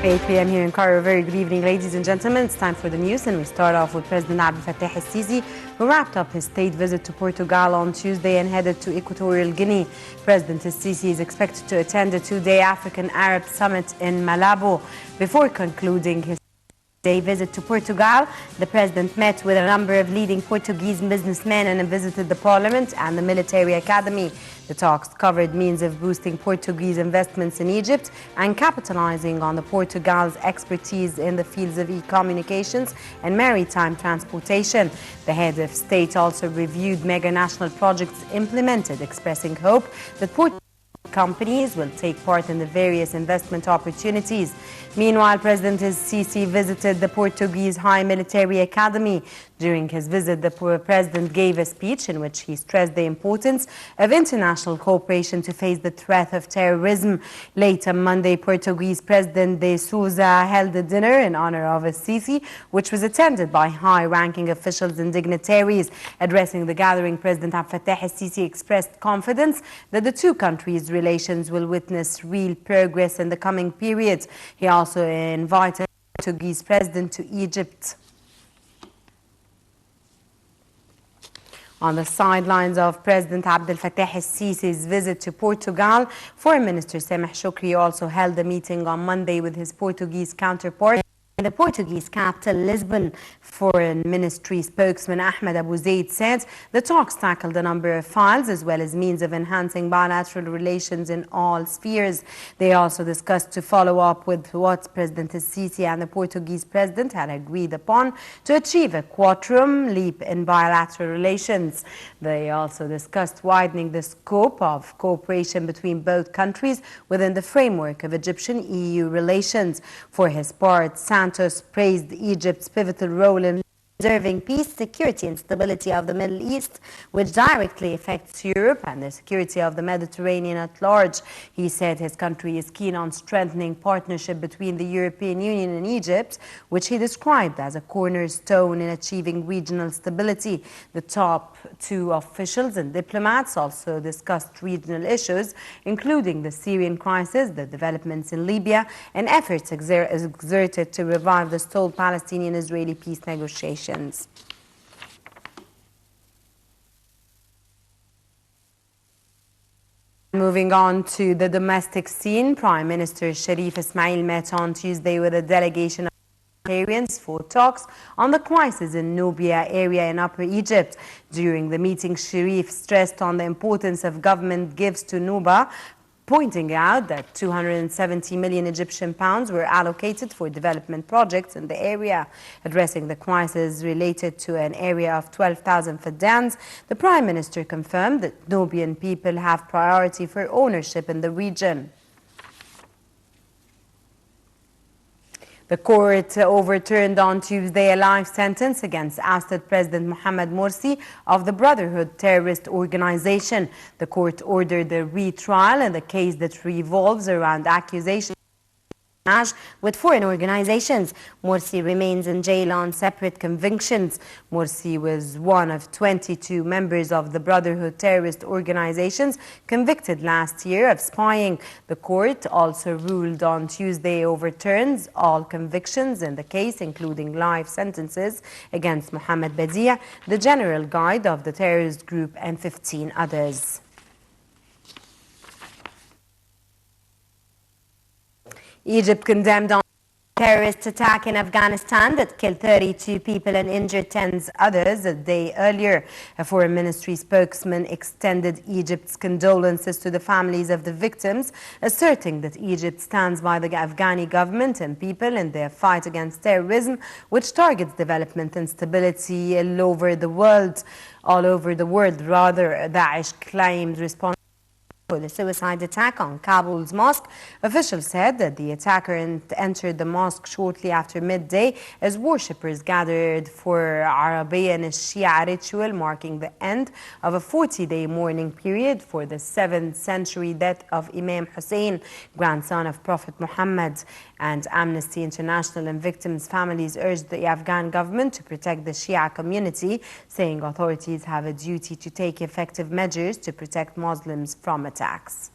8 p.m. here in Cairo. Very good evening, ladies and gentlemen. It's time for the news, and we start off with President Abdel Fattah al-Sisi, who wrapped up his state visit to Portugal on Tuesday and headed to Equatorial Guinea. President al-Sisi is expected to attend a two-day African-Arab summit in Malabo. Before concluding his day visit to Portugal, the president met with a number of leading Portuguese businessmen and visited the parliament and the military academy. The talks covered means of boosting Portuguese investments in Egypt and capitalizing on the Portugal's expertise in the fields of e-communications and maritime transportation. The head of state also reviewed mega national projects implemented, expressing hope that Portugal companies will take part in the various investment opportunities. Meanwhile, President al-Sisi visited the Portuguese High Military Academy. During his visit, the president gave a speech in which he stressed the importance of international cooperation to face the threat of terrorism. Later Monday, Portuguese President de Sousa held a dinner in honor of al-Sisi, which was attended by high-ranking officials and dignitaries. Addressing the gathering, President Abdel Fattah al-Sisi expressed confidence that the two countries' relations will witness real progress in the coming period. He also invited the Portuguese president to Egypt. On the sidelines of President Abdel Fattah al-Sisi's visit to Portugal, Foreign Minister Sameh Shoukry also held a meeting on Monday with his Portuguese counterpart in the Portuguese capital, Lisbon. Foreign Ministry spokesman Ahmed Abu Zaid said the talks tackled a number of files as well as means of enhancing bilateral relations in all spheres. They also discussed to follow up with what President al-Sisi and the Portuguese president had agreed upon to achieve a quantum leap in bilateral relations. They also discussed widening the scope of cooperation between both countries within the framework of Egyptian-EU relations. For his part, Santos praised Egypt's pivotal role in preserving peace, security and stability of the Middle East, which directly affects Europe and the security of the Mediterranean at large. He said his country is keen on strengthening partnership between the European Union and Egypt, which he described as a cornerstone in achieving regional stability. The top two officials and diplomats also discussed regional issues, including the Syrian crisis, the developments in Libya, and efforts exerted to revive the stalled Palestinian-Israeli peace negotiations. Moving on to the domestic scene, Prime Minister Sharif Ismail met on Tuesday with a delegation of parliamentarians for talks on the crisis in Nubia area in Upper Egypt. During the meeting, Sharif stressed on the importance of government gifts to Nuba, pointing out that 270 million Egyptian pounds were allocated for development projects in the area. Addressing the crisis related to an area of 12,000 faddans, the Prime Minister confirmed that Nubian people have priority for ownership in the region. The court overturned on Tuesday a life sentence against ousted President Mohamed Morsi of the Brotherhood terrorist organization. The court ordered a retrial in the case that revolves around accusations with foreign organizations. Morsi remains in jail on separate convictions. Morsi was one of 22 members of the Brotherhood terrorist organizations convicted last year of spying. The court also ruled on Tuesday overturns all convictions in the case, including life sentences against Mohammed Badia, the general guide of the terrorist group, and 15 others. Egypt condemned on terrorist attack in Afghanistan that killed 32 people and injured tens others a day earlier. A foreign ministry spokesman extended Egypt's condolences to the families of the victims, asserting that Egypt stands by the Afghani government and people in their fight against terrorism, which targets development and stability all over the world. Daesh claimed responsibility for the suicide attack on Kabul's mosque. Officials said that the attacker entered the mosque shortly after midday as worshippers gathered for Arabiya and Shia ritual, marking the end of a 40-day mourning period for the 7th century death of Imam Hussein, grandson of Prophet Muhammad. And Amnesty International and victims' families urged the Afghan government to protect the Shia community, saying authorities have a duty to take effective measures to protect Muslims from attacks.